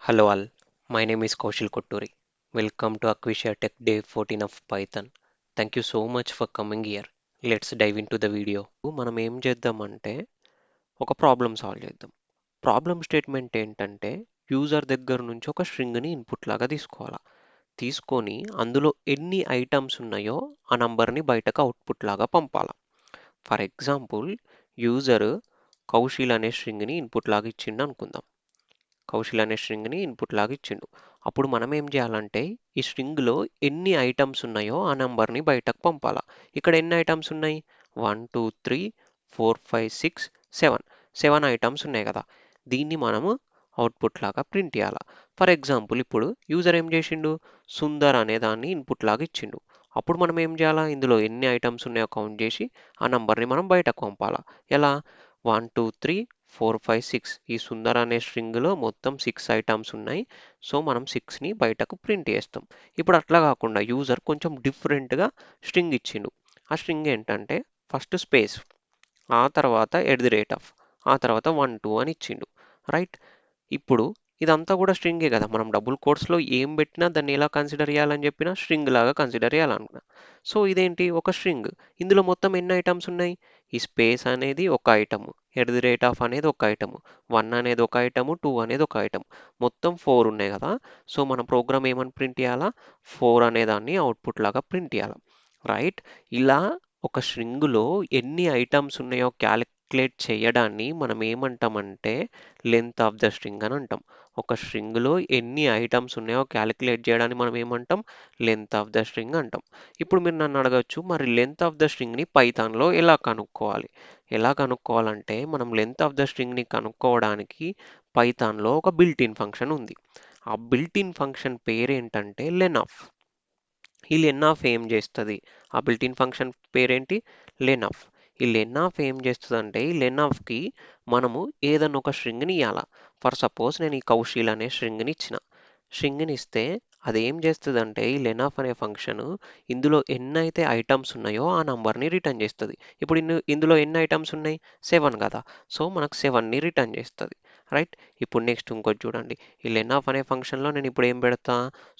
Hello all, my name is Kaushal Kotturi. Welcome to Aquasia Tech Day 14 of Python. Thank you so much for coming here. Let's dive into the video. మనం ఏం చేద్దామంటే ఒక problem solve చేద్దాం. Problem statement ఏంటంటే user దగ్గర నుంచి ఒక స్ట్రింగ్ని input లాగా తీసుకోవాలా. తీసుకొని అందులో ఎన్ని ఐటమ్స్ ఉన్నాయో ఆ నంబర్ని బయటకు అవుట్పుట్ లాగా పంపాలా. ఫర్ ఎగ్జాంపుల్ యూజర్ కౌశిల్ అనే స్ట్రింగ్ని ఇన్పుట్ లాగా ఇచ్చిండు అనుకుందాం. కౌశల్ అనే స్ట్రింగ్ని ఇన్పుట్ లాగా ఇచ్చిండు. అప్పుడు మనం ఏం చేయాలంటే ఈ స్ట్రింగ్లో ఎన్ని ఐటమ్స్ ఉన్నాయో ఆ నెంబర్ని బయటకు పంపాలా. ఇక్కడ ఎన్ని ఐటమ్స్ ఉన్నాయి? 1 2 3 4 5 6 7 7 ఐటమ్స్ ఉన్నాయి కదా. దీన్ని మనము అవుట్పుట్ లాగా ప్రింట్ చేయాలా. ఫర్ ఎగ్జాంపుల్ ఇప్పుడు యూజర్ ఏం చేసిండు? సుందర్ అనే దాన్ని ఇన్పుట్ లాగా ఇచ్చిండు. అప్పుడు మనం ఏం చేయాలా? ఇందులో ఎన్ని ఐటమ్స్ ఉన్నాయో కౌంట్ చేసి ఆ నంబర్ని మనం బయటకు పంపాలా. ఎలా? 1 2 3 4 5 6 ఈ సుందర్ అనే స్ట్రింగ్లో మొత్తం 6 ఐటమ్స్ ఉన్నాయి. సో మనం 6ని బయటకు ప్రింట్ చేస్తాం. ఇప్పుడు అట్లా కాకుండా యూజర్ కొంచెం డిఫరెంట్గా స్ట్రింగ్ ఇచ్చిండు. ఆ స్ట్రింగ్ ఏంటంటే ఫస్ట్ స్పేస్, ఆ తర్వాత ఆ తర్వాత 1 2 అని ఇచ్చిండు. రైట్. ఇప్పుడు ఇదంతా కూడా స్ట్రింగే కదా. మనం డబుల్ కోట్స్లో ఏం పెట్టినా దాన్ని ఎలా కన్సిడర్ చేయాలని చెప్పినా స్ట్రింగ్ లాగా కన్సిడర్ చేయాలనుకున్నా. సో ఇదేంటి? ఒక స్ట్రింగ్. ఇందులో మొత్తం ఎన్ని ఐటమ్స్ ఉన్నాయి? ఈ స్పేస్ అనేది ఒక ఐటమ్, అనేది ఒక ఐటమ్, 1 అనేది ఒక ఐటమ్, 2 అనేది ఒక ఐటమ్, మొత్తం 4 ఉన్నాయి కదా. సో మన ప్రోగ్రామ్ ఏమని ప్రింట్ చేయాలా? 4 అనే దాన్ని అవుట్పుట్ లాగా ప్రింట్ చేయాలి. రైట్. ఇలా ఒక స్ట్రింగ్లో ఎన్ని ఐటమ్స్ ఉన్నాయో క్యాలిక్యులేట్ చేయడాన్ని మనం ఏమంటామంటే లెంత్ ఆఫ్ ద స్ట్రింగ్ అని అంటాం. ఒక స్ట్రింగ్లో ఎన్ని ఐటమ్స్ ఉన్నాయో క్యాలిక్యులేట్ చేయడాన్ని మనం ఏమంటాం? లెంత్ ఆఫ్ ద స్ట్రింగ్ అంటాం. ఇప్పుడు మీరు నన్ను అడగచ్చు, మరి లెంత్ ఆఫ్ ద స్ట్రింగ్ని పైథాన్లో ఎలా కనుక్కోవాలి? ఎలా కనుక్కోవాలంటే మనం లెంత్ ఆఫ్ ద స్ట్రింగ్ని కనుక్కోవడానికి పైథాన్లో ఒక బిల్ట్ ఇన్ ఫంక్షన్ ఉంది. ఆ బిల్ట్ ఇన్ ఫంక్షన్ పేరేంటంటే లెన్ఆఫ్. ఈ లెన్ఆఫ్ ఏం చేస్తుంది? ఆ బిల్ట్ ఇన్ ఫంక్షన్ పేరేంటి? లెన్ఆఫ్. ఈ లెన్ఆఫ్ ఏం చేస్తుంది అంటే ఈ లెన్ఆఫ్కి మనము ఏదన్నా ఒక స్ట్రింగ్ని ఇవ్వాలా. ఫర్ సపోజ్ నేను ఈ కౌశీల్ అనే స్ట్రింగ్ని ఇచ్చిన. స్ట్రింగ్ని ఇస్తే అది ఏం చేస్తుందంటే ఈ లెన్ఆఫ్ అనే ఫంక్షన్ ఇందులో ఎన్నైతే ఐటమ్స్ ఉన్నాయో ఆ నంబర్ని రిటర్న్ చేస్తుంది. ఇప్పుడు ఇందులో ఎన్ని ఐటమ్స్ ఉన్నాయి? 7 కదా. సో మనకు 7ని రిటర్న్ చేస్తుంది. రైట్. ఇప్పుడు నెక్స్ట్ ఇంకోటి చూడండి. ఈ లెన్ఆఫ్ అనే ఫంక్షన్లో నేను ఇప్పుడు ఏం పెడతా?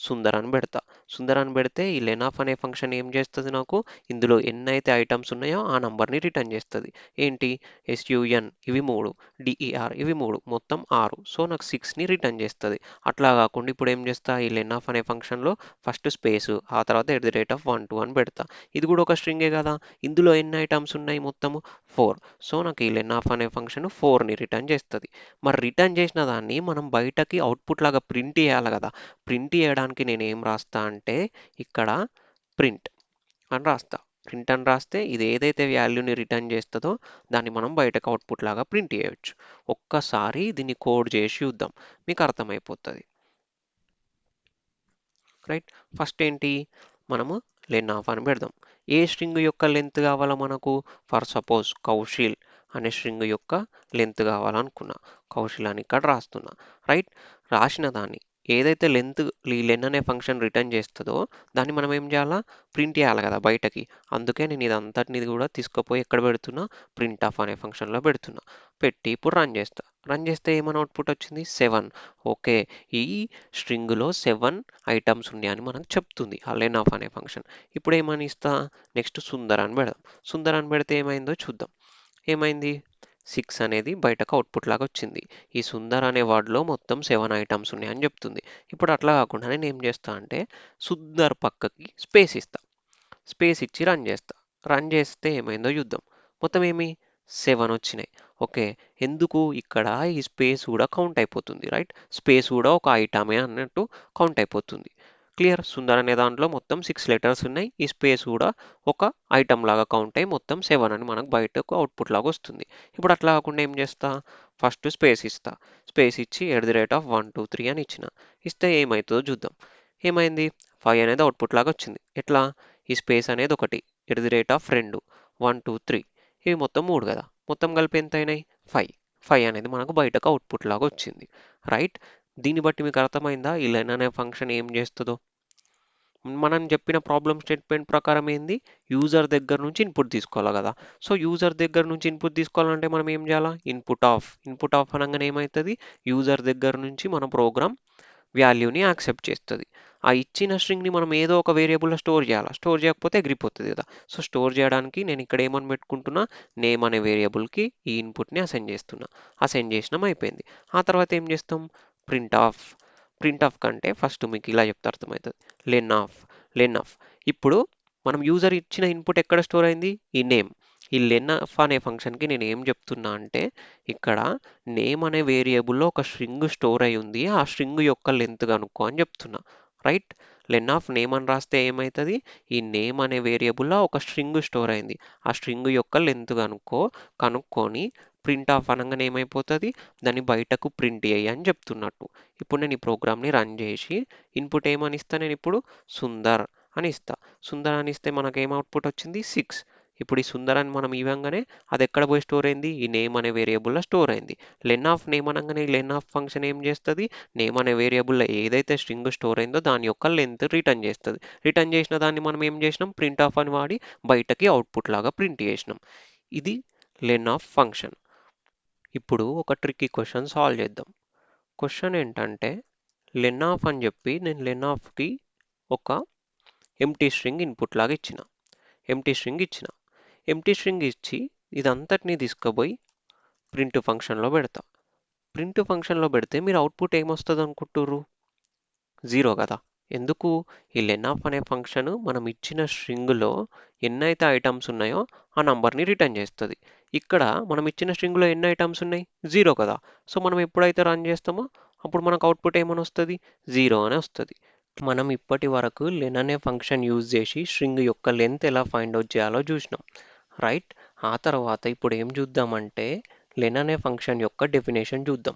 సుందర్ అని పెడతా. సుందర్ అని పెడితే ఈ లెన్ఆఫ్ అనే ఫంక్షన్ ఏం చేస్తుంది? నాకు ఇందులో ఎన్నైతే ఐటమ్స్ ఉన్నాయో ఆ నంబర్ని రిటర్న్ చేస్తుంది. ఏంటి? SUN ఇవి 3, DER ఇవి 3, మొత్తం 6. సో నాకు 6ని రిటర్న్ చేస్తుంది. అట్లా కాకుండా ఇప్పుడు ఏం చేస్తా? ఈ లెన్ఆఫ్ అనే ఫంక్షన్లో ఫస్ట్ స్పేస్, ఆ తర్వాత 1 2 అని పెడతా. ఇది కూడా ఒక స్ట్రింగే కదా. ఇందులో ఎన్ని ఐటమ్స్ ఉన్నాయి? మొత్తము 4. సో నాకు ఈ లెన్ఆఫ్ అనే ఫంక్షన్ 4ని రిటర్న్ చేస్తుంది. మరి రిటర్న్ చేసిన దాన్ని మనం బయటకి అవుట్పుట్ లాగా ప్రింట్ చేయాలి కదా. ప్రింట్ చేయడానికి నేను ఏం రాస్తా అంటే ఇక్కడ ప్రింట్ అని రాస్తా. ప్రింట్ అని రాస్తే ఇది ఏదైతే వాల్యూని రిటర్న్ చేస్తుందో దాన్ని మనం బయటకు అవుట్పుట్ లాగా ప్రింట్ చేయొచ్చు. ఒక్కసారి దీన్ని కోడ్ చేసి చూద్దాం, మీకు అర్థమైపోతుంది. రైట్. ఫస్ట్ ఏంటి? మనము లెన్ఆఫ్ అని పెడదాం. ఏ స్ట్రింగ్ యొక్క లెంత్ కావాలా మనకు? ఫర్ సపోజ్ కౌశిల్ అనే స్ట్రింగ్ యొక్క లెంత్ కావాలనుకున్నా. కౌశిల్ అని ఇక్కడ రాస్తున్నా. రైట్. రాసిన దాన్ని ఏదైతే లెన్ అనే ఫంక్షన్ రిటర్న్ చేస్తుందో దాన్ని మనం ఏం చేయాలా? ప్రింట్ చేయాలి కదా బయటకి. అందుకే నేను ఇదంతటిని కూడా తీసుకుపోయి ఎక్కడ పెడుతున్నా? ప్రింట్ ఆఫ్ అనే ఫంక్షన్లో పెడుతున్నా. పెట్టి ఇప్పుడు రన్ చేస్తా. రన్ చేస్తే ఏమైనా అవుట్పుట్ వచ్చింది? 7. ఓకే. ఈ స్ట్రింగ్లో 7 ఐటమ్స్ ఉన్నాయని మనకు చెప్తుంది ఆ లెన్ఆఫ్ అనే ఫంక్షన్. ఇప్పుడు ఏమని ఇస్తా? నెక్స్ట్ సుందర్ అని పెడదాం. సుందర్ అని పెడితే ఏమైందో చూద్దాం. ఏమైంది? 6 అనేది బయటకు అవుట్పుట్ లాగా వచ్చింది. ఈ సుందర్ అనే వర్డ్లో మొత్తం 7 ఐటమ్స్ ఉన్నాయని చెప్తుంది. ఇప్పుడు అట్లా కాకుండా నేను ఏం చేస్తా అంటే సుందర్ పక్కకి స్పేస్ ఇస్తా. స్పేస్ ఇచ్చి రన్ చేస్తా. రన్ చేస్తే ఏమైందో చూద్దాం. మొత్తం 7 వచ్చినాయి. ఓకే. ఎందుకు? ఇక్కడ ఈ స్పేస్ కూడా కౌంట్ అయిపోతుంది. రైట్. స్పేస్ కూడా ఒక ఐటమే అన్నట్టు కౌంట్ అయిపోతుంది. క్లియర్. సుందర్ అనే దాంట్లో మొత్తం 6 లెటర్స్ ఉన్నాయి. ఈ స్పేస్ కూడా ఒక ఐటమ్ లాగా కౌంట్ అయ్యి మొత్తం 7 అని మనకు బయటకు అవుట్పుట్ లాగా వస్తుంది. ఇప్పుడు అట్లా కాకుండా ఏం చేస్తా? ఫస్ట్ స్పేస్ ఇస్తా. స్పేస్ ఇచ్చి 1 2 3 అని ఇచ్చిన. ఇస్తే ఏమవుతుందో చూద్దాం. ఏమైంది? 5 అనేది అవుట్పుట్ లాగా వచ్చింది. ఎట్లా? ఈ స్పేస్ అనేది ఒకటి, 2 1 2 3 ఇవి మొత్తం 3 కదా. మొత్తం కలిపి ఎంత అయినాయి? 5. 5 అనేది మనకు బయటకు అవుట్పుట్ లాగా వచ్చింది. రైట్. దీన్ని బట్టి మీకు అర్థమైందా ఈ లెన్ అనే ఫంక్షన్ ఏం చేస్తుందో? మనం చెప్పిన ప్రాబ్లమ్ స్టేట్మెంట్ ప్రకారం ఏంది? యూజర్ దగ్గర నుంచి ఇన్పుట్ తీసుకోవాలి కదా. సో యూజర్ దగ్గర నుంచి ఇన్పుట్ తీసుకోవాలంటే మనం ఏం చేయాలా? ఇన్పుట్ ఆఫ్ అనగానే ఏమవుతుంది? యూజర్ దగ్గర నుంచి మన ప్రోగ్రామ్ వాల్యూని యాక్సెప్ట్ చేస్తుంది. ఆ ఇచ్చిన స్ట్రింగ్ని మనం ఏదో ఒక వేరియబుల్లో స్టోర్ చేయాలి. స్టోర్ చేయకపోతే ఎగిరిపోతుంది కదా. సో స్టోర్ చేయడానికి నేను ఇక్కడ ఏమని పెట్టుకుంటున్నా, నేమ్ అనే వేరియబుల్కి ఈ ఇన్పుట్ని అసైన్ చేస్తున్నా. అసైన్ చేసినాం, అయిపోయింది. ఆ తర్వాత ఏం చేస్తాం, ప్రింట్ ఆఫ్. ప్రింట్ ఆఫ్ కంటే ఫస్ట్ మీకు ఇలా చెప్తే అర్థమవుతుంది, లెన్ ఆఫ్. లెన్ ఆఫ్. ఇప్పుడు మనం యూజర్ ఇచ్చిన ఇన్పుట్ ఎక్కడ స్టోర్ అయింది, ఈ నేమ్. ఈ లెన్ ఆఫ్ అనే ఫంక్షన్కి నేను ఏం చెప్తున్నా అంటే, ఇక్కడ నేమ్ అనే వేరియబుల్లో ఒక స్ట్రింగ్ స్టోర్ అయి ఉంది, ఆ స్ట్రింగ్ యొక్క లెంత్ కనుక్కో అని చెప్తున్నా. రైట్. లెన్ ఆఫ్ నేమ్ అని రాస్తే ఏమవుతుంది, ఈ నేమ్ అనే వేరియబుల్లో ఒక స్ట్రింగ్ స్టోర్ అయింది, ఆ స్ట్రింగ్ యొక్క లెంత్ కనుక్కొని ప్రింట్ ఆఫ్ అనగానే ఏమైపోతుంది, దాన్ని బయటకు ప్రింట్ చేయి అని చెప్తున్నట్టు. ఇప్పుడు నేను ఈ ప్రోగ్రామ్ని రన్ చేసి ఇన్పుట్ ఏమని ఇస్తా, నేను ఇప్పుడు సుందర్ అని ఇస్తా. సుందర్ అని ఇస్తే మనకు ఏం అవుట్పుట్ వచ్చింది, 6. ఇప్పుడు ఈ సుందర్ అని మనం ఇవ్వగానే అది ఎక్కడ పోయి స్టోర్ అయింది, ఈ నేమ్ అనే వేరియబుల్లో స్టోర్ అయింది. లెన్ ఆఫ్ నేమ్ అనగానే ఈ లెన్ ఆఫ్ ఫంక్షన్ ఏం చేస్తుంది, నేమ్ అనే వేరియబుల్లో ఏదైతే స్ట్రింగ్ స్టోర్ అయిందో దాని యొక్క లెంత్ రిటర్న్ చేస్తుంది. రిటర్న్ చేసిన దాన్ని మనం ఏం చేసినాం, ప్రింట్ ఆఫ్ అని వాడి బయటకి అవుట్పుట్ లాగా ప్రింట్ చేసినాం. ఇది లెన్ ఆఫ్ ఫంక్షన్. ఇప్పుడు ఒక ట్రిక్కీ క్వశ్చన్ సాల్వ్ చేద్దాం. క్వశ్చన్ ఏంటంటే, లెన్ ఆఫ్ అని చెప్పి నేను లెన్ ఆఫ్కి ఒక ఎంటీ స్ట్రింగ్ ఇన్పుట్ లాగా ఇచ్చిన. ఎంటీ స్ట్రింగ్ ఇచ్చిన. ఎంటీ స్ట్రింగ్ ఇచ్చి ఇదంతటిని తీసుకుపోయి ప్రింట్ ఫంక్షన్లో పెడతా. ప్రింట్ ఫంక్షన్లో పెడితే మీరు అవుట్పుట్ ఏమొస్తుంది అనుకుంటుర్రు, 0 కదా. ఎందుకు, ఈ లెన్ ఆఫ్ అనే ఫంక్షన్ మనం ఇచ్చిన స్ట్రింగ్లో ఎన్నైతే ఐటమ్స్ ఉన్నాయో ఆ నంబర్ని రిటర్న్ చేస్తుంది. ఇక్కడ మనం ఇచ్చిన స్ట్రింగ్లో ఎన్ని ఐటమ్స్ ఉన్నాయి, 0 కదా. సో మనం ఎప్పుడైతే రన్ చేస్తామో అప్పుడు మనకు అవుట్పుట్ ఏమని వస్తుంది, 0 అని వస్తుంది. మనం ఇప్పటి వరకు లెన్ అనే ఫంక్షన్ యూజ్ చేసి స్ట్రింగ్ యొక్క లెంత్ ఎలా ఫైండ్ అవుట్ చేయాలో చూసినాం. రైట్. ఆ తర్వాత ఇప్పుడు ఏం చూద్దామంటే, లెన్ అనే ఫంక్షన్ యొక్క డెఫినేషన్ చూద్దాం.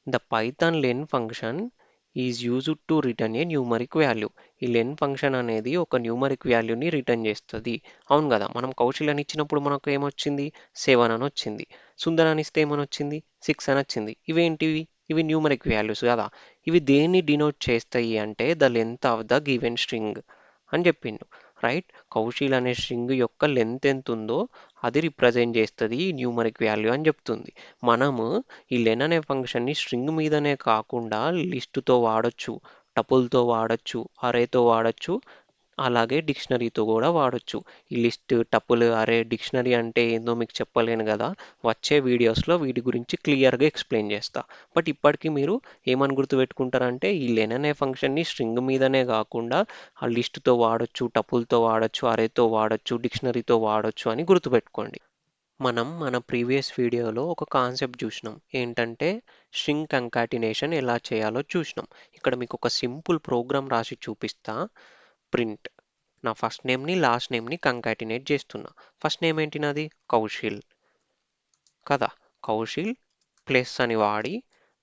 The Python len function is used to return a numeric value. ఈ లెన్ ఫంక్షన్ అనేది ఒక న్యూమరిక్ వాల్యూని రిటర్న్ చేస్తుంది. అవును కదా, మనం కౌశల్ అని ఇచ్చినప్పుడు మనకు ఏమొచ్చింది, 7 అని వచ్చింది. సుందర్ అని ఇస్తే ఏమని వచ్చింది, 6 అని వచ్చింది. ఇవేంటివి, ఇవి న్యూమరిక్ వాల్యూస్ కదా. ఇవి దేన్ని డినోట్ చేస్తాయి అంటే, the length of the given string అని చెప్పిండు. రైట్. కౌశల్ అనే స్ట్రింగ్ యొక్క లెంత్ ఎంత ఉందో అది రిప్రజెంట్ చేస్తుంది ఈ న్యూమరిక్ వాల్యూ అని చెప్తుంది. మనము ఈ లెన్ అనే ఫంక్షన్ని స్ట్రింగ్ మీదనే కాకుండా లిస్టుతో వాడొచ్చు, టపుల్తో వాడొచ్చు, అరేతో వాడొచ్చు, అలాగే డిక్షనరీతో కూడా వాడొచ్చు. ఈ లిస్ట్, టపుల్, అరే, డిక్షనరీ అంటే ఏందో మీకు చెప్పలేను కదా. వచ్చే వీడియోస్లో వీటి గురించి క్లియర్గా ఎక్స్ప్లెయిన్ చేస్తా. బట్ ఇప్పటికీ మీరు ఏమని గుర్తుపెట్టుకుంటారంటే, ఈ లెన్ అనే ఫంక్షన్ని స్ట్రింగ్ మీదనే కాకుండా ఆ లిస్టుతో వాడొచ్చు, టపుల్తో వాడొచ్చు, అరేతో వాడొచ్చు, డిక్షనరీతో వాడొచ్చు అని గుర్తుపెట్టుకోండి. మనం మన ప్రీవియస్ వీడియోలో ఒక కాన్సెప్ట్ చూసినాం, ఏంటంటే స్ట్రింగ్ కంకాటినేషన్ ఎలా చేయాలో చూసినాం. ఇక్కడ మీకు ఒక సింపుల్ ప్రోగ్రామ్ రాసి చూపిస్తా. ప్రింట్, నా ఫస్ట్ నేమ్ని లాస్ట్ నేమ్ని కంకాటినేట్ చేస్తున్నా. ఫస్ట్ నేమ్ ఏంటి నాది, కౌశిల్ కదా. కౌశిల్ ప్లస్ అని వాడి,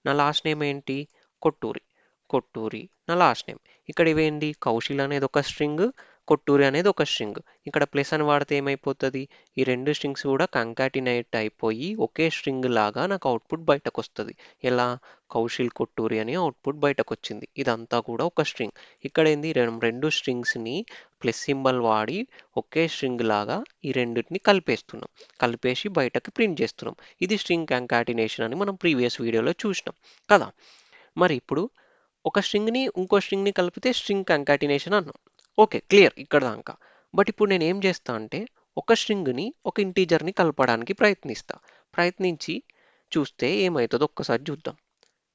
నా లాస్ట్ నేమ్ ఏంటి, కొట్టూరి. కొట్టూరి నా లాస్ట్ నేమ్. ఇక్కడ ఇవేంటి, కౌశిల్ అనేది ఒక స్ట్రింగ్, కొట్టూరి అనేది ఒక స్ట్రింగ్. ఇక్కడ ప్లస్ అని వాడితే ఏమైపోతుంది, ఈ రెండు స్ట్రింగ్స్ కూడా కంకాటినేట్ అయిపోయి ఒకే స్ట్రింగ్ లాగా నాకు అవుట్పుట్ బయటకు వస్తుంది. ఎలా, కౌశిల్ కొట్టూరి అని అవుట్పుట్ బయటకు వచ్చింది. ఇదంతా కూడా ఒక స్ట్రింగ్. ఇక్కడ ఏంది, రెండు స్ట్రింగ్స్ని ప్లస్ సింబల్ వాడి ఒకే స్ట్రింగ్ లాగా ఈ రెండింటిని కలిపేస్తున్నాం. కలిపేసి బయటకు ప్రింట్ చేస్తున్నాం. ఇది స్ట్రింగ్ కంకాటినేషన్ అని మనం ప్రీవియస్ వీడియోలో చూసినాం కదా. మరి ఇప్పుడు ఒక స్ట్రింగ్ని ఇంకో స్ట్రింగ్ని కలిపితే స్ట్రింగ్ కంకాటినేషన్ అన్నాం. ఓకే, క్లియర్ ఇక్కడ దాకా. బట్ ఇప్పుడు నేను ఏం చేస్తా అంటే, ఒక స్ట్రింగ్ని ఒక ఇంటీజర్ని కలపడానికి ప్రయత్నించి చూస్తే ఏమవుతుందో ఒక్కసారి చూద్దాం.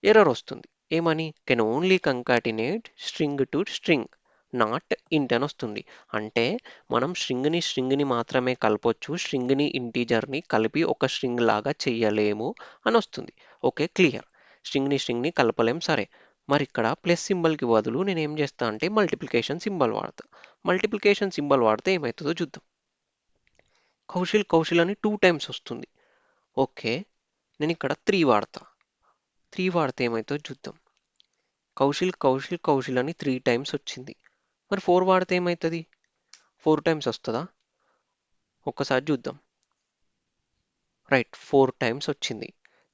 ఎర్రర్ వస్తుంది. ఏమని, can only concatenate string to string, not ఇంట్ అని వస్తుంది. అంటే మనం స్ట్రింగ్ని మాత్రమే కలపొచ్చు, స్ట్రింగ్ని ఇంటీజర్ని కలిపి ఒక స్ట్రింగ్ లాగా చెయ్యలేము అని వస్తుంది. Okay, clear. స్ట్రింగ్ని కలపలేం, సరే. మరి ఇక్కడ ప్లస్ సింబల్కి బదులు నేను ఏం చేస్తా అంటే మల్టిప్లికేషన్ సింబల్ వాడతా. మల్టిప్లికేషన్ సింబల్ వాడితే ఏమవుతుందో చూద్దాం. కౌశల్ అని 2 టైమ్స్ వస్తుంది. ఓకే, నేను ఇక్కడ 3 వాడతా. 3 వాడితే ఏమవుతుందో చూద్దాం. కౌశల్ అని 3 టైమ్స్ వచ్చింది. మరి 4 వాడితే ఏమవుతుంది, 4 టైమ్స్ వస్తుందా, ఒక్కసారి చూద్దాం. రైట్, 4 టైమ్స్ వచ్చింది.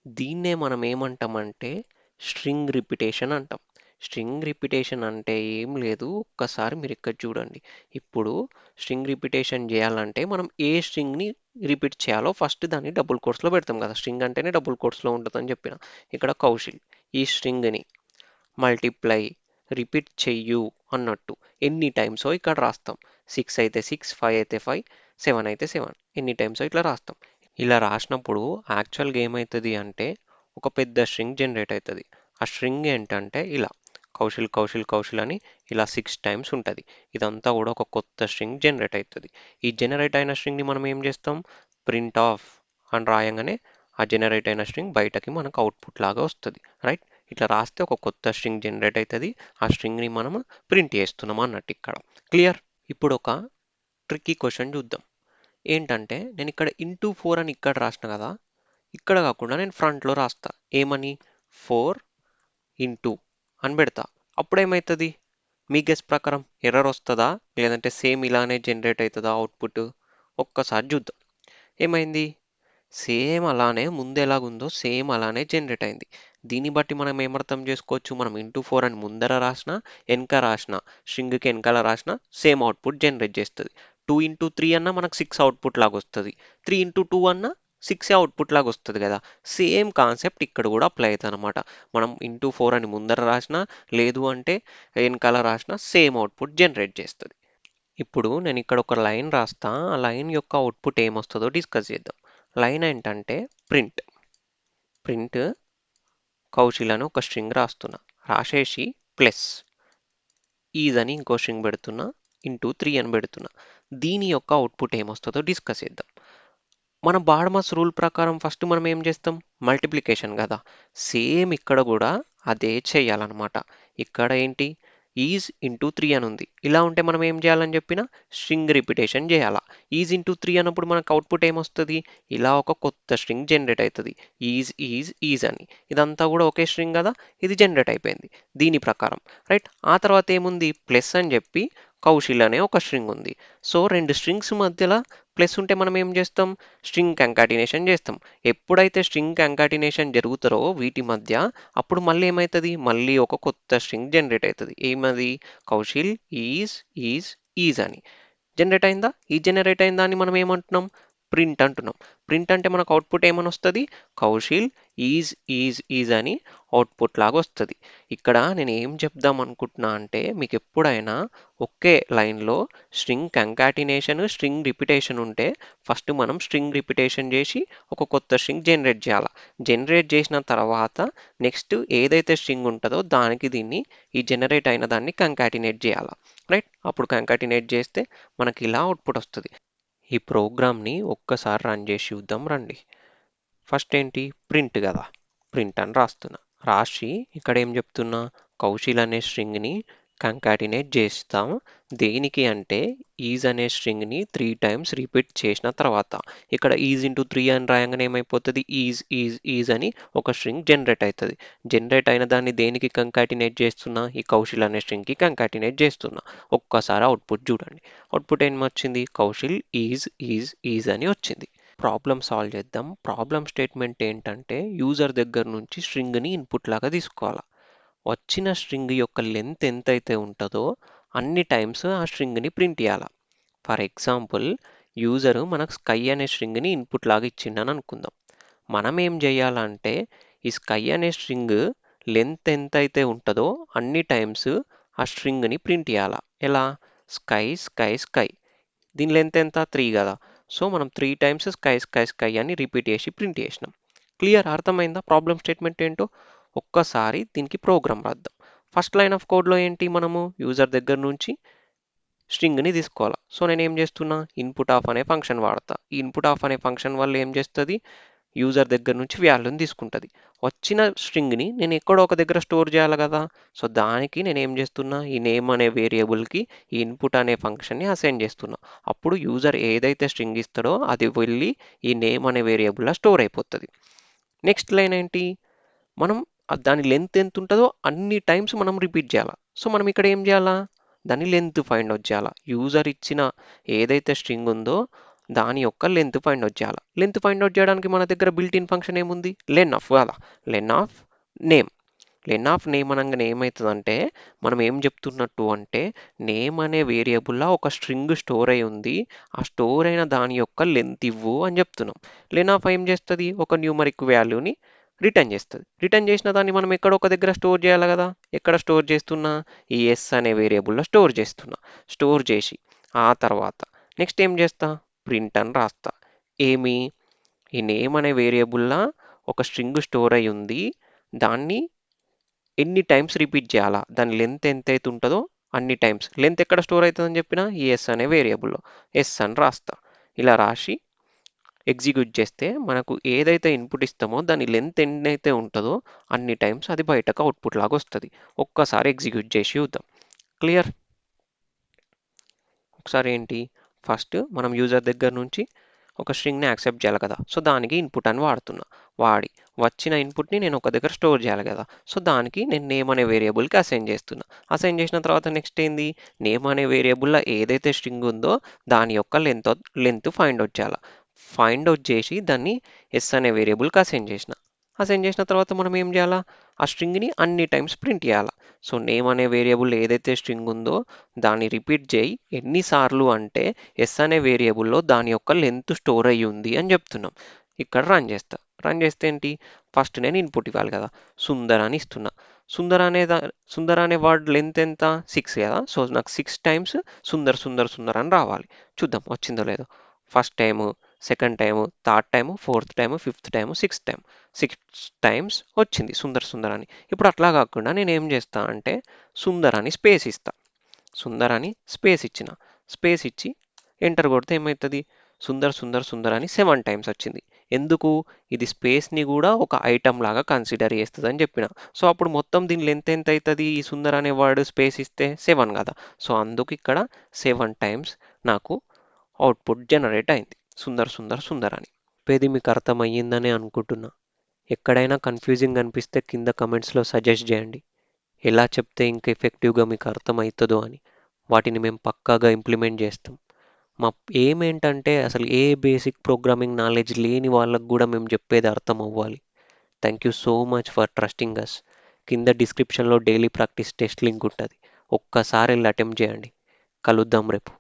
దీన్నే మనం ఏమంటామంటే స్ట్రింగ్ రిపిటేషన్ అంటాం. స్ట్రింగ్ రిపిటేషన్ అంటే ఏం లేదు, ఒక్కసారి మీరు ఇక్కడ చూడండి. ఇప్పుడు స్ట్రింగ్ రిపిటేషన్ చేయాలంటే మనం ఏ స్ట్రింగ్ని రిపీట్ చేయాలో ఫస్ట్ దాన్ని డబుల్ కోట్స్లో పెడతాం కదా. స్ట్రింగ్ అంటేనే డబుల్ కోట్స్లో ఉంటుందని చెప్పిన. ఇక్కడ కౌశల్, ఈ స్ట్రింగ్ని మల్టిప్లై రిపీట్ చెయ్యు అన్నట్టు ఎన్ని టైమ్సో ఇక్కడ రాస్తాం. 6 అయితే 6, 5 అయితే 5, 7 అయితే 7 ఎన్ని టైమ్సో ఇట్లా రాస్తాం. ఇలా రాసినప్పుడు యాక్చువల్గా ఏమవుతుంది అంటే ఒక పెద్ద స్ట్రింగ్ జనరేట్ అవుతుంది. ఆ స్ట్రింగ్ ఏంటంటే ఇలా కౌశల్ కౌశల్ కౌశల్ అని ఇలా 6 టైమ్స్ ఉంటుంది. ఇదంతా కూడా ఒక కొత్త స్ట్రింగ్ జనరేట్ అవుతుంది. ఈ జనరేట్ అయిన స్ట్రింగ్ని మనం ఏం చేస్తాం, ప్రింట్ ఆఫ్ అని రాయంగానే ఆ జనరేట్ అయిన స్ట్రింగ్ బయటకి మనకు అవుట్పుట్ లాగా వస్తుంది. రైట్, ఇట్లా రాస్తే ఒక కొత్త స్ట్రింగ్ జనరేట్ అవుతుంది. ఆ స్ట్రింగ్ని మనం ప్రింట్ చేస్తున్నాం అన్నట్టు ఇక్కడ. క్లియర్? ఇప్పుడు ఒక ట్రిక్కీ క్వశ్చన్ చూద్దాం. ఏంటంటే నేను ఇక్కడ ఇంటూ 4 అని ఇక్కడ రాసిన కదా, ఇక్కడ కాకుండా నేను ఫ్రంట్లో రాస్తా. ఏమని? 4 ఇంటూ అని పెడతా. అప్పుడు ఏమవుతుంది? మీ గెస్ ప్రకారం ఎర్రర్ వస్తుందా లేదంటే సేమ్ ఇలానే జనరేట్ అవుతుందా అవుట్పుట్? ఒక్కసారి చూద్దాం. ఏమైంది? సేమ్ అలానే ముందు ఎలాగుందో సేమ్ అలానే జనరేట్ అయింది. దీన్ని బట్టి మనం ఏమర్థం చేసుకోవచ్చు, మనం ఇంటూ 4 అని ముందర రాసిన వెనక రాసిన స్ట్రింగ్కి వెనకాల రాసిన సేమ్ అవుట్పుట్ జనరేట్ చేస్తుంది. 2 ఇంటూ 3 అన్నా మనకు 6 అవుట్పుట్ లాగా వస్తుంది. 3 ఇంటూ 2 అన్నా 6 అవుట్పుట్ లాగా వస్తుంది కదా. సేమ్ కాన్సెప్ట్ ఇక్కడ కూడా అప్లై అవుతుంది అనమాట. మనం ఇంటూ 4 అని ముందర రాసిన లేదు అంటే వెనకాల రాసిన సేమ్ అవుట్పుట్ జనరేట్ చేస్తుంది. ఇప్పుడు నేను ఇక్కడ ఒక లైన్ రాస్తా. ఆ లైన్ యొక్క అవుట్పుట్ ఏమొస్తుందో డిస్కస్ చేద్దాం. లైన్ ఏంటంటే ప్రింట్ కౌశల్ అని ఒక స్ట్రింగ్ రాస్తున్నా. రాసేసి ప్లస్ ఈజ్ అని ఇంకో స్ట్రింగ్ పెడుతున్నా, ఇంటూ 3 అని పెడుతున్నా. దీని యొక్క అవుట్పుట్ ఏమొస్తుందో డిస్కస్ చేద్దాం. మన బార్డ్మాస్ రూల్ ప్రకారం ఫస్ట్ మనం ఏం చేస్తాం, మల్టిప్లికేషన్ కదా. సేమ్ ఇక్కడ కూడా అదే చేయాలన్నమాట. ఇక్కడ ఏంటి, ఈజ్ ఇంటూ 3 అని ఉంది. ఇలా ఉంటే మనం ఏం చేయాలని చెప్పిన స్ట్రింగ్ రిపిటేషన్ చేయాలా. ఈజ్ ఇంటూ 3 అన్నప్పుడు మనకు అవుట్పుట్ ఏమొస్తుంది, ఇలా ఒక కొత్త స్ట్రింగ్ జనరేట్ అవుతుంది. ఈజ్ అని ఇదంతా కూడా ఒకే స్ట్రింగ్ కదా, ఇది జనరేట్ అయిపోయింది దీని ప్రకారం. రైట్, ఆ తర్వాత ఏముంది, ప్లస్ అని చెప్పి కౌశల్ అనే ఒక స్ట్రింగ్ ఉంది. సో రెండు స్ట్రింగ్స్ మధ్యలో ప్లస్ ఉంటే మనం ఏం చేస్తాం, స్ట్రింగ్ కంకాటినేషన్ చేస్తాం. ఎప్పుడైతే స్ట్రింగ్ కంకాటినేషన్ జరుగుతారో వీటి మధ్య, అప్పుడు మళ్ళీ ఏమవుతుంది, మళ్ళీ ఒక కొత్త స్ట్రింగ్ జనరేట్ అవుతుంది. ఏమది, కౌశల్ ఈజ్ అని జనరేట్ అయిందా. ఈ జనరేట్ అయిన దాన్ని మనం ఏమంటున్నాం, ప్రింట్ అంటున్నాం. ప్రింట్ అంటే మనకు అవుట్పుట్ ఏమని వస్తుంది, కౌశల్ ఈజ్ అని అవుట్పుట్ లాగా వస్తుంది. ఇక్కడ నేను ఏం చెప్దాం అనుకుంటున్నా అంటే, మీకు ఎప్పుడైనా ఒకే లైన్లో స్ట్రింగ్ కంకాటినేషన్ స్ట్రింగ్ రిపిటేషన్ ఉంటే ఫస్ట్ మనం స్ట్రింగ్ రిపిటేషన్ చేసి ఒక కొత్త స్ట్రింగ్ జనరేట్ చేయాలి. జనరేట్ చేసిన తర్వాత నెక్స్ట్ ఏదైతే స్ట్రింగ్ ఉంటుందో దానికి దీన్ని ఈ జనరేట్ అయిన దాన్ని కంకాటినేట్ చేయాలి. రైట్, అప్పుడు కంకాటినేట్ చేస్తే మనకి ఇలా అవుట్పుట్ వస్తుంది. ఈ ప్రోగ్రామ్ని ఒక్కసారి రన్ చేసి చూద్దాం రండి. ఫస్ట్ ఏంటి, ప్రింట్ కదా, ప్రింట్ అని రాస్తున్నా. రాసి ఇక్కడ ఏం చెప్తున్నా, కౌశల్ అనే స్ట్రింగ్ని కంకాటినేట్ చేస్తాం. దేనికి అంటే ఈజ్ అనే స్ట్రింగ్ని 3 టైమ్స్ రిపీట్ చేసిన తర్వాత. ఇక్కడ ఈజ్ ఇంటూ 3 అని రాయంగానే ఏమైపోతుంది, ఈజ్ అని ఒక స్ట్రింగ్ జనరేట్ అవుతుంది. జనరేట్ అయిన దాన్ని దేనికి కంకాటినేట్ చేస్తున్నా, ఈ కౌశల్ అనే స్ట్రింగ్కి కంకాటినేట్ చేస్తున్నా. ఒక్కసారి అవుట్పుట్ చూడండి. అవుట్పుట్ ఏమొచ్చింది, కౌశల్ ఈజ్ అని వచ్చింది. ప్రాబ్లం సాల్వ్ చేద్దాం. ప్రాబ్లం స్టేట్మెంట్ ఏంటంటే యూజర్ దగ్గర నుంచి స్ట్రింగ్ని ఇన్పుట్ లాగా తీసుకోవాలి. వచ్చిన స్ట్రింగ్ యొక్క లెంత్ ఎంతైతే ఉంటుందో అన్ని టైమ్స్ ఆ స్ట్రింగ్ని ప్రింట్ చేయాలి. ఫర్ ఎగ్జాంపుల్, యూజరు మనకు స్కై అనే స్ట్రింగ్ని ఇన్పుట్ లాగా ఇచ్చిండని అనుకుందాం. మనం ఏం చేయాలంటే ఈ స్కై అనే స్ట్రింగ్ లెంత్ ఎంతైతే ఉంటుందో అన్ని టైమ్స్ ఆ స్ట్రింగ్ని ప్రింట్ చేయాలి. ఎలా, స్కై స్కై స్కై, దీని లెంత్ ఎంత, 3 కదా. సో మనం 3 టైమ్స్ స్కై అని రిపీట్ చేసి ప్రింట్ చేసినాం. క్లియర్, అర్థమైందా ప్రాబ్లం స్టేట్మెంట్ ఏంటో? ఒక్కసారి దీనికి ప్రోగ్రామ్ రాద్దాం. ఫస్ట్ లైన్ ఆఫ్ కోడ్లో ఏంటి, మనము యూజర్ దగ్గర నుంచి స్ట్రింగ్ని తీసుకోవాలి. సో నేను ఏం చేస్తున్నా, ఇన్పుట్ ఆఫ్ అనే ఫంక్షన్ వాడతా. ఈ ఇన్పుట్ ఆఫ్ అనే ఫంక్షన్ వల్ల ఏం చేస్తుంది, యూజర్ దగ్గర నుంచి వాల్యూని తీసుకుంటుంది. వచ్చిన స్ట్రింగ్ని నేను ఎక్కడో ఒక దగ్గర స్టోర్ చేయాలి కదా. సో దానికి నేను ఏం చేస్తున్నా, ఈ నేమ్ అనే వేరియబుల్కి ఈ ఇన్పుట్ అనే ఫంక్షన్ని అసైన్ చేస్తున్నా. అప్పుడు యూజర్ ఏదైతే స్ట్రింగ్ ఇస్తాడో అది వెళ్ళి ఈ నేమ్ అనే వేరియబుల్లో స్టోర్ అయిపోతుంది. నెక్స్ట్ లైన్ ఏంటి, మనం దాని లెంత్ ఎంత ఉంటుందో అన్ని టైమ్స్ మనం రిపీట్ చేయాలి. సో మనం ఇక్కడ ఏం చేయాలా, దాని లెంత్ ఫైండ్ అవుట్ చేయాలి. యూజర్ ఇచ్చిన ఏదైతే స్ట్రింగ్ ఉందో దాని యొక్క లెంత్ ఫైండ్ అవుట్ చేయాలి. లెంత్ ఫైండ్ అవుట్ చేయడానికి మన దగ్గర బిల్ట్ ఇన్ ఫంక్షన్ ఏముంది, లెన్ ఆఫ్ కదా. లెన్ ఆఫ్ నేమ్. లెన్ ఆఫ్ నేమ్ అనగానే ఏమవుతుందంటే మనం ఏం చెప్తున్నట్టు అంటే, నేమ్ అనే వేరియబుల్లో ఒక స్ట్రింగ్ స్టోర్ అయి ఉంది, ఆ స్టోర్ అయిన దాని యొక్క లెంత్ ఇవ్వు అని చెప్తున్నాం. లెన్ ఆఫ్ ఏం చేస్తుంది, ఒక న్యూమరిక్ వాల్యూని రిటర్న్ చేస్తుంది. రిటర్న్ చేసిన దాన్ని మనం ఎక్కడో ఒక దగ్గర స్టోర్ చేయాలి కదా. ఎక్కడ స్టోర్ చేస్తున్నా, ఈ ఎస్ అనే వేరియబుల్లో స్టోర్ చేస్తున్నా. స్టోర్ చేసి ఆ తర్వాత నెక్స్ట్ ఏం చేస్తా, ప్రింట్ అని రాస్తా. ఏమి, ఈ నేమ్ అనే వేరియబుల్లా ఒక స్ట్రింగ్ స్టోర్ అయి ఉంది, దాన్ని ఎన్ని టైమ్స్ రిపీట్ చేయాలా, దాని లెంత్ ఎంత అయితే ఉంటుందో అన్ని టైమ్స్. లెంత్ ఎక్కడ స్టోర్ అవుతుందని చెప్పిన ఈ ఎస్ అనే వేరియబుల్లో ఎస్ అని రాస్తా. ఇలా రాసి ఎగ్జిక్యూట్ చేస్తే మనకు ఏదైతే ఇన్పుట్ ఇస్తామో దాని లెంత్ ఎన్నైతే ఉంటుందో అన్ని టైమ్స్ అది బయటకు అవుట్పుట్ లాగా వస్తుంది. ఒక్కసారి ఎగ్జిక్యూట్ చేసి చూద్దాం. క్లియర్? ఒకసారి ఏంటి, ఫస్ట్ మనం యూజర్ దగ్గర నుంచి ఒక స్ట్రింగ్ని యాక్సెప్ట్ చేయాలి కదా. సో దానికి ఇన్పుట్ అని వాడుతున్నా. వాడి వచ్చిన ఇన్పుట్ని నేను ఒక దగ్గర స్టోర్ చేయాలి కదా. సో దానికి నేను నేమ్ అనే వేరియబుల్కి అసైన్ చేస్తున్నా. అసైన్ చేసిన తర్వాత నెక్స్ట్ ఏంది, నేమ్ అనే వేరియబుల్లో ఏదైతే స్ట్రింగ్ ఉందో దాని యొక్క లెంత్ ఫైండ్ అవుట్ చేయాలి. ఫైండ్ అవుట్ చేసి దాన్ని ఎస్ అనే వేరియబుల్కి అసైన్ చేసిన. అసైన్ చేసిన తర్వాత మనం ఏం చేయాలా, ఆ స్ట్రింగ్ని అన్ని టైమ్స్ ప్రింట్ చేయాలి. సో నేమ్ అనే వేరియబుల్ ఏదైతే స్ట్రింగ్ ఉందో దాన్ని రిపీట్ చేయి ఎన్నిసార్లు అంటే ఎస్ అనే వేరియబుల్లో దాని యొక్క లెంత్ స్టోర్ అయ్యి ఉంది అని చెప్తున్నాం. ఇక్కడ రన్ చేస్తా. రన్ చేస్తే ఏంటి, ఫస్ట్ నేను ఇన్పుట్ ఇవ్వాలి కదా, సుందర్ అని ఇస్తున్నా. సుందర్ అనే సుందర్ అనే వర్డ్ లెంత్ ఎంత, 6 కదా. సో నాకు 6 టైమ్స్ సుందర్ సుందర్ సుందర్ అని రావాలి. చూద్దాం వచ్చిందో లేదో. First time, second time, third time, fourth time, fifth time, sixth time, 6 times వచ్చింది సుందర్ సుందర్ అని. ఇప్పుడు అట్లా కాకుండా నేను ఏం చేస్తా అంటే సుందర్ అని స్పేస్ ఇస్తా. సుందర్ అని స్పేస్ ఇచ్చిన. స్పేస్ ఇచ్చి ఎంటర్ కొడితే ఏమవుతుంది, సుందర్ సుందర్ సుందర్ అని 7 టైమ్స్ వచ్చింది. ఎందుకు, ఇది స్పేస్ని కూడా ఒక ఐటమ్ లాగా కన్సిడర్ చేస్తుంది అని చెప్పిన. సో అప్పుడు మొత్తం దీని లెంత్ ఎంత అవుతుంది, ఈ సుందర్ అనే వర్డ్ స్పేస్ ఇస్తే 7 కదా. సో అందుకు ఇక్కడ 7 టైమ్స్ నాకు అవుట్పుట్ జనరేట్ అయింది, సుందర్ సుందర్ సుందర్ అని. చెప్పేది మీకు అర్థమయ్యిందని అనుకుంటున్నా. ఎక్కడైనా కన్ఫ్యూజింగ్ అనిపిస్తే కింద కమెంట్స్లో సజెస్ట్ చేయండి. ఎలా చెప్తే ఇంకా ఎఫెక్టివ్గా మీకు అర్థమవుతుందో అని. వాటిని మేము పక్కాగా ఇంప్లిమెంట్ చేస్తాం. మా ఎయిమ్ ఏంటంటే అసలు ఏ బేసిక్ ప్రోగ్రామింగ్ నాలెడ్జ్ లేని వాళ్ళకు కూడా మేము చెప్పేది అర్థం అవ్వాలి. Thank you so much for trusting us. కింద డిస్క్రిప్షన్లో డైలీ ప్రాక్టీస్ టెస్ట్ లింక్ ఉంటుంది. ఒక్కసారి వెళ్ళి అటెంప్ట్ చేయండి. కలుద్దాం రేపు.